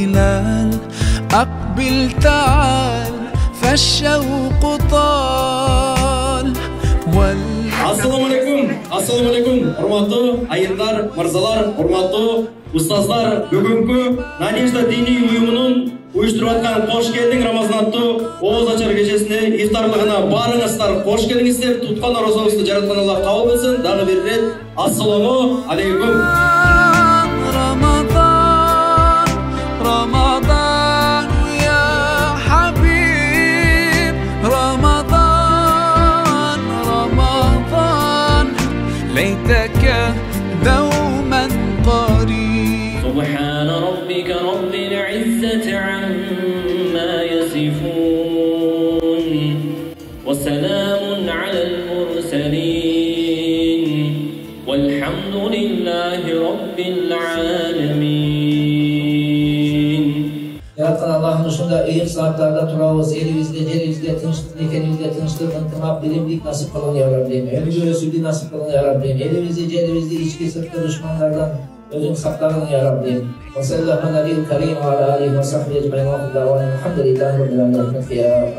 ينال أقبل تعال فالشوق طال Assalamu alaikum, урматтуу айылдар, мырзалар, урматтуу устаздар, бүгүнкү Надежда диний уюмунун уюштуруп аткан кош келдиң Рамазан аттуу Ооз ачар кечесине ифтарлыгына барыңыздар кош келиңиздер. Туткан оразабызды жараткан Аллах кабыл кылсын. Дагы бир рет ассаламу алейкум. ليتك دوما قريب. سبحان ربك رب العزة عما يصفون وسلام على المرسلين والحمد لله رب العالمين. Yaratgan Allah'ın uşunda iyik saatlarda turabız, elimizde, celimizde, tınçlık, ekenimizde, tınçlık, ıntımap, bilimlik nasip kılın ya Rabbim. Ömrü Resulü nasip kılın ya Rabbim. Elimizi, celimizde, içki, sırtlı düşmanlardan özün sakların ya Rabbim. Ve sallallahu aleyhi ve karim ve ala aleyhi ve sahbihi ecmaîn ve davani elhamdülillahi rabbil âlemin.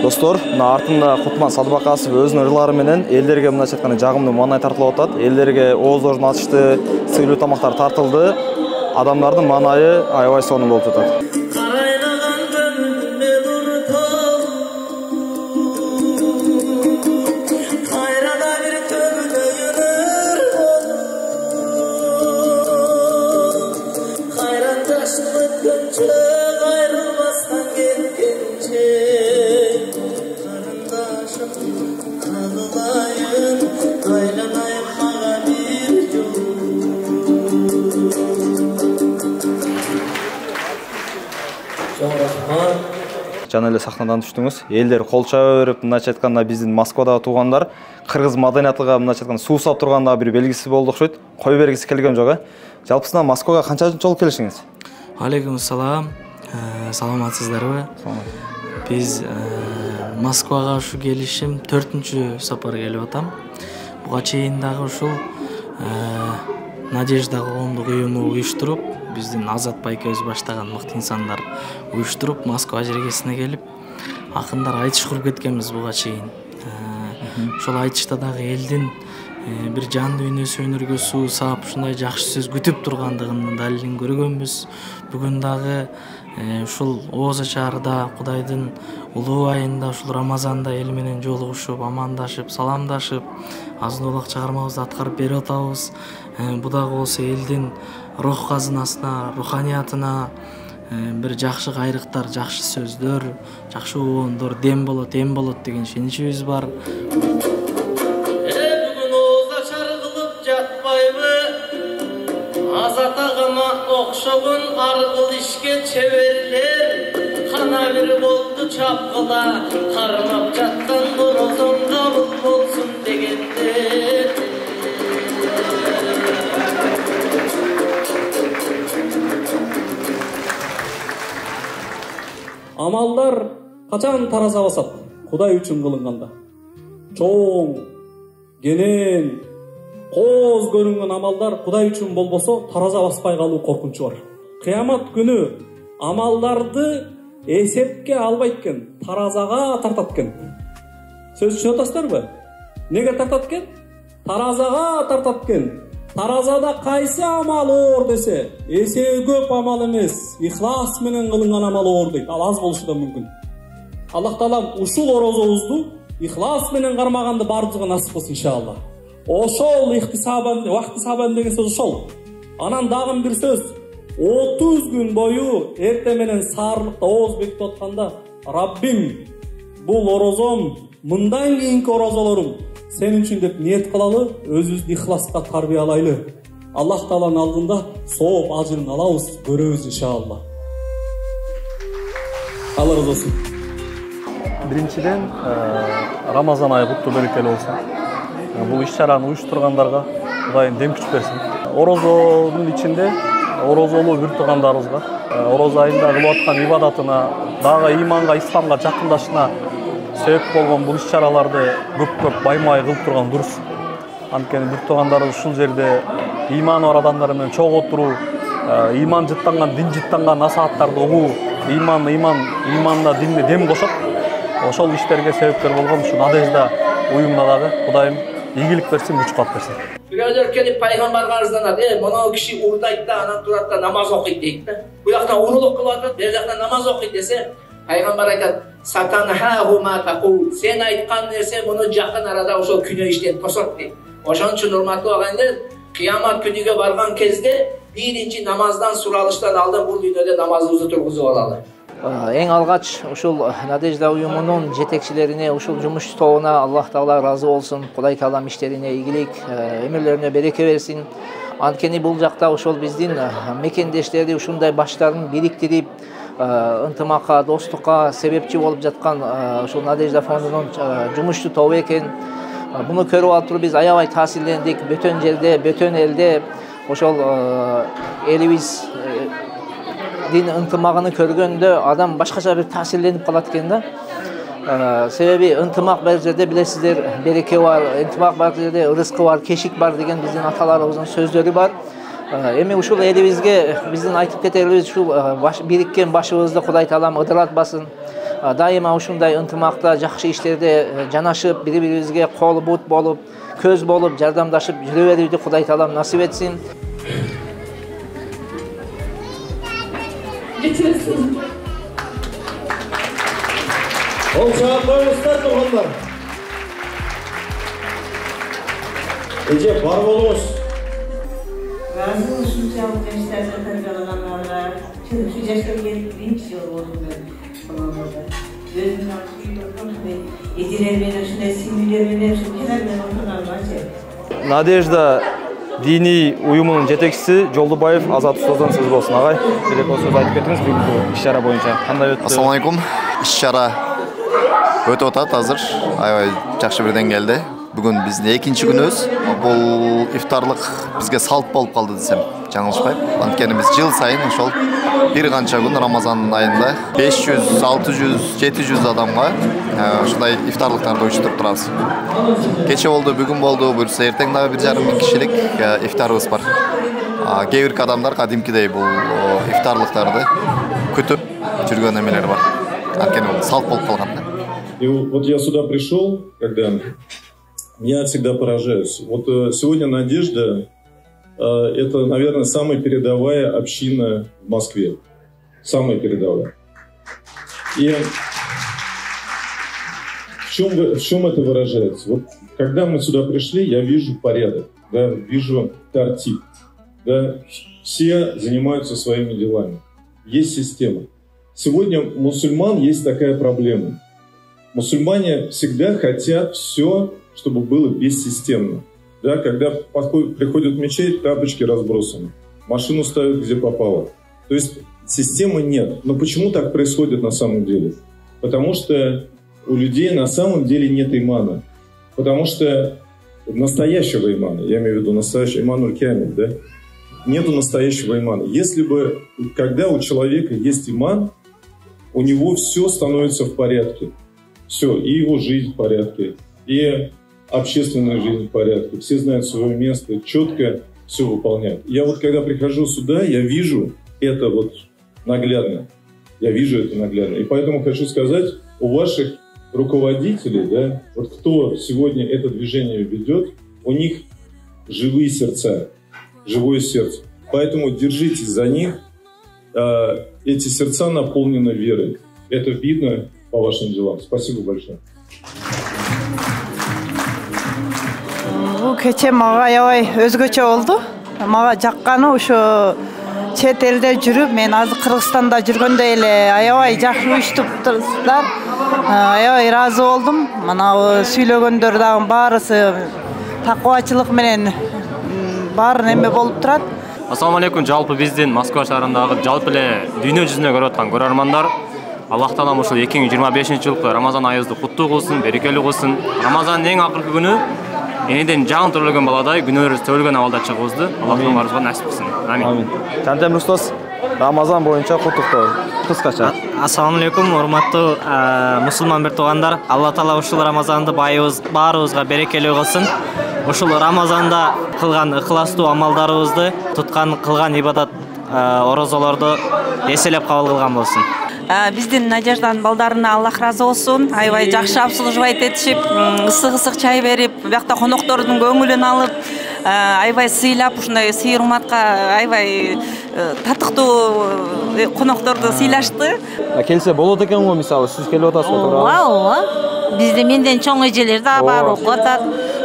Достор, мына артында Кутман Садыбакасов өзүнүн ырлары менен элдерге мындайча айтканда жагымдуу маанай тартылып атат. Элдерге ооздорун ачышты, сыйлуу тамактар тартылды. Адамдардын маанайы аябай сонун болуп жатат. Жана эле сахнадан түштүңүз. Элдер кол чаба берип, мындайча айтканда биздин Москвадагы туугандар кыргыз маданиятыга мындайча айтканда суусап турганда бир белгиси болду окшойт. Кое бергиси келген жок, э? Жалпысынан Москвага канча жолу келишиңиз? Алейкум ассалам. Саламатсыздарбы? Биз Москвага ушу келишим 4-чү сапар келип атам. Буга чейин дагы ушул Надежда коомдук уюму уюштуруп, биздин Азат байкебиз баштаган мыкты инсандар уюштуруп, Москва жергесине келип, акындар айтыш куруп кеткенбиз буга чейин. Ошол айтышта дагы элдин бир жан дүйнөсү өнөргө суусап, ушундай жакшы сөз күтүп тургандыгынын далилин көргөнбүз. Бүгүн дагы ушул Ооз ачарда Кудайдын улуу айында, ушул Рамазанда эл менен жолугушуп, амандашып, саламдашып, азын-улак чыгармабызды аткарып берип атабыз. Бу дагы болсо элдин рух казынасына, руханиятына бир жакшы кайрыктар, жакшы сөздөр, жакшы обондор дем болот деген ишеничибиз бар. Бүгүн Ооз ачар кылып жатпайбы? Азат агама окшогон аргыл ишке чеберлер, кана бир болду чапкыла, кармап жаткан орозон кабыл болсун дегендер. Амалдар качан тараза басат? Кудай үчүн кылынганда. Чоң, кенен, кооз көрүнгөн амалдар Кудай үчүн болбосо тараза баспай калуу коркунчу бар. Кыямат күнү амалдарды эсепке албайт экен, таразага тартат экен. Сөз түшүнүп атасыздарбы? Неге тартат экен? Таразага тартат экен. Таразада кайсы амал оор десе, эсеби көп амал эмес, ихлас менен кылынган амал оор дейт. Ал аз болушу да мүмкүн. Аллах Таалам ушул орозобузду ихлас менен кармаганды бардыгы насип кылсын иншалла. Ошол вактисабан деген сөз ошол. Анан дагы бир сөз. 30 күн бою эрте менен саарлыкта ооз бекитип атканда, Раббим, бул орозом мындан кийинки орозолорум сен үчүн деп ниет кылалы, өзүбүздү ихласка тарбиялайлы. Аллах Тааланын алдында сооп ажырын алабыз, көрөбүз иншалла. Алла разы болсун. Биринчиден, Рамазан айы куттуу берекелүү болсун. Бул иш-чараны уюштургандарга Кудайым дем күч берсин. Орозонун ичинде орозолуу бир туугандарыбызга, ороз айында кылып аткан ибадатына, дагы иманга, исламга жакындашына себеп болгон бул иш-чараларды көп баймай кылып турган дурус. Анткени бир туугандарыбыз ушул жерде иманы бар адамдар менен чогуу отуруу, иман жыттанган, дин жыттанган насааттарды угуу, иманына динне дем кошот. Ошол иштерге себепкер болгон ушу Надежда уюмуна дагы Кудайым ийгилик берсин, күч кубат берсин. Бирөөлөр келип пайгамбарга арызданат. Мынау киши урдайт да, анан турат да намаз окуйт дейт да. Бу жактан урулук кылып атат, бер жактан намаз окуйт десе, пайгамбар айтат: "Сатанхаху ма тaqul." Сен айткан нерсе муну жакын арада ошол күнөө иштен тосот дейт. Ошон үчүн урматтуу агайындар, кыямат күнүгө барган кезде биринчи намаздан суралыштан алдын бул дүйнөдө намазыбызды тургузуп алалы. Эң алгач ушул Надежда уюмунун жетекчилерине, ушул жумуш тобуна Аллах Таала ыраазы болсун. Кудай Таалам иштерине ийгилик, өмүрлөрүнө береке берсин. Анткени бул жакта ошол биздин мекендештерди ушундай баштарын бириктирип, ынтымакка, достукка себепчи болуп жаткан ушул Надежда фондунун жумушчу тобу экен. Буну көрүп алып туруп биз аябай таасирлендик. Бөтөн жерде, бөтөн элде ошол элибиз дин ынтымагын көргөндө адам башкача бир таасирленип калат экен да. Себеби ынтымак бар жерде билесиздер береке бар, ынтымак бар жерде ырыскы бар, кешик бар деген биздин аталарыбыздын сөздөрү бар. Эми ушул элибизге биздин айтып кетерибиз, ушул бириккен башыбызды Кудай Таалам ыдыратпасын. Дайыма ушундай ынтымакта, жакшы иштерде жанашып, бири-бирибизге кол бут болуп, көз болуп, жардамдашып жүрө берүүнү Кудай Таалам насип этсин. Ол жауап қойыңыздар тұрғандар. Эже бар болуңуз. Разы болушун чалып жаштарды тарбиялагандарга, чыныгы жаштар келип биринчи жолу болду мен. Өзүмдүн ошондой эжелер менен, ушундай сиңдилер менен, ушул кенар менен отурганымачы. Надежда диний уюмунун жетекчиси Жолдубаев Азат Устоздон сөз болсун. Агай, бир-эки сөз айтып кетиңиз бүгүнкү иш-чара боюнча. Кандай өттү? Ассаламу алейкум. Иш-чара өтүп атат азыр. Аябай жакшы бирден келди. Бүгүн биздин экинчи күнүбүз. Бул ифтарлык бизге салт болуп калды десем жаңылышпайм. Анткени биз жыл сайын ошол бир канча күн Рамазан айында 500, 600, 700 адамга ушундай ифтарлыктарды уюштуруп турабыз. Кече болду, бүгүн болду, буюрса эртең дагы 1,5 кишилик ифтарыбыз бар. Кээ бир адамдар кадимкидей бул ифтарлыктарды күтүп жүргөн эмелер бар. Анткени бул салт болуп калган. И вот я сюда пришел, когда я всегда поражаюсь. Вот сегодня Надежда это, наверное, самая передовая община в Москве. Самая передовая. И в чем это выражается? Вот когда мы сюда пришли, я вижу порядок, да, вижу тартип, да, все занимаются своими делами. Есть система. Сегодня у мусульман есть такая проблема. Мусульмане всегда хотят все, чтобы было бессистемно. Да, когда приходят в мечеть, тапочки разбросаны, машину ставят где попало. То есть системы нет. Но почему так происходит на самом деле? Потому что у людей на самом деле нет имана. Потому что настоящего имана, я имею в виду настоящий иман уль-камиль, да? Нету настоящего имана. Если бы, когда у человека есть иман, у него все становится в порядке. Все, и его жизнь в порядке, и общественная жизнь в порядке. Все знают свое место, четко все выполняют. Я вот когда прихожу сюда, я вижу это вот наглядно. Я вижу это наглядно. И поэтому хочу сказать, у ваших руководителей, да, вот кто сегодня это движение ведет, у них живые сердца, живое сердце. Поэтому держитесь за них. Эти сердца наполнены верой. Это видно по вашим делам. Спасибо большое. Бул кече мага аябай өзгөчө болду. Мага жакканы ошо чет элде жүрүп, мен азыр Кыргызстанда жүргөндө эле аябай жакшы уюштуруптур. Аябай ыраазы болдум. Мына сүйлөгөндөр дагы баарысы такыбачылык менен баары неме болуп турат. Ассаламу алейкум. Жалпы биздин Москва шаарындагы жалпы эле дүйнө жүзүнө көрүп аткан көрөрмандар, Аллах Таалам ушул 2025-жылкы Рамазан айыбызды куттуу кылсын, берекелүү кылсын. Рамазандын эң акыркы күнү энеден жагын төрөлгөн баладай күнөөрүбүз төрөлгөн абалда чыгыбызды Аллах Таалам баарыбызга насип кылсын. Амин. Тантем Рустос Рамазан боюнча куттуктоо. Кыскача. Ассаламу алейкум, урматтуу мусулман бир туугандар. Алла Таала ушул Рамазанды баарыбызга берекелүү кылсын. Ушул Рамазанда кылган ыхластуу амалдарыбызды, кылган ибадат орозолорду эселеп кабыл кылган болсун. Биздин Надежданын балдарына Аллах разы болсун. Аябай жакшы обслуживать этишип, ысык чай берип, биякта коноктордун көңүлүн алып, аябай сыйлап, ушундай сый урматка аябай татыктуу конокторду сыйлашты. Келсе болот экен го, мисалы сиз келип атасызбы туура? Ооба. Бизде менден чоң эжелер да бар, окуп атат.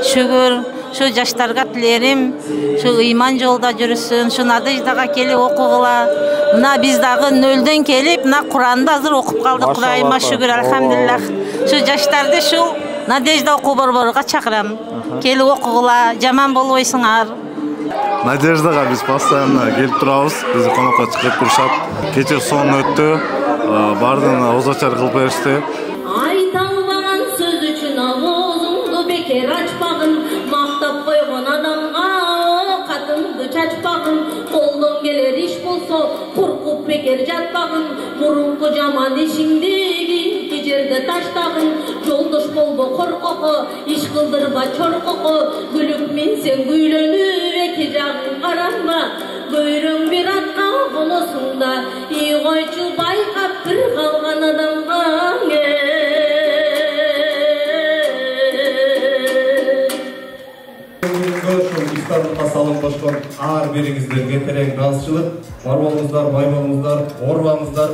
Шүгүр, şu жаштарга тилерим, şu ыйман жолда жүрүсүн, şu Надеждага келип окугула. Мына биз дагы нөлдөн келип, мына Куранды азыр окуп калдык. Кудайыма шүгүр, алхамдулиллах. Şu жаштарды şu Надежда окуу борборуга чакырам. Келип окугула, жаман болбойсуңар. Надеждага биз постоянно келип турабыз. Биз конокко чыгып турушат. Кече сон өттү. Бардын оозачар кылып беришти. Айталбаган сөз үчүн оозуңду бекер ачпагын, мактап койгон адамга катыңды чачпагын, колдон келер иш болсо коркуп бекер жатпагын, мурунку жаман ишиңди кийинки жерде таштагын, жолдош болбо коркокко, иш кылдырба чоркокко, күлүп минсең күйлөнүп эки жагың каранба, көйрөң бир атка коносуңда, ий койчу байкап бир калган адамга İftarlıkta salın koşkon ağır birinizlerge tereң razычылык, бар болуңуздар, бай болуңуздар, орбаңыздар,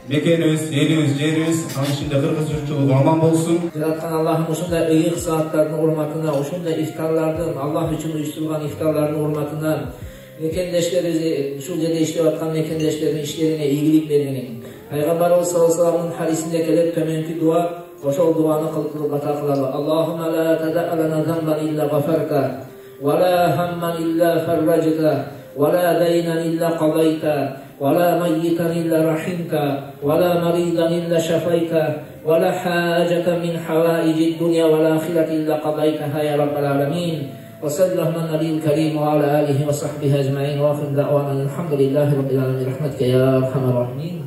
мекенибиz, элибиz, жерибиz, анын ичинде кыргыз журтчулугу аман болсун. Жараткан Аллахым ушундай ыйык сааттардын урматына, ушундай ифтарлардын, Аллах үчүн уюштурулган ифтарлардын урматына мекендештерибиз, ушул жерде иштеп аткан мекендештердин иштерине ийгилик бергенин. Пайгамбарыбыз саллаллаху алейхи ва салламдын хадисинде келип төмөнкү дуа, ошол дуаны кылып ата кылалы. Аллахумма ла тад'a лана замбан илля гафарта, ва ла хамман илля фаррajta, ва ла дайнан илля qadayta, ва ла майyitan илля rahimta, ва ла maridan илля shafayta, ва ла hajatan min hawaijid dunya wal akhirati illa qadaytaha ya rabbal alamin. وصلى الله على النبي الكريم وعلى آله وصحبه أجمعين وآخر دعوانا الحمد لله رب العالمين برحمتك يا أرحم الراحمين.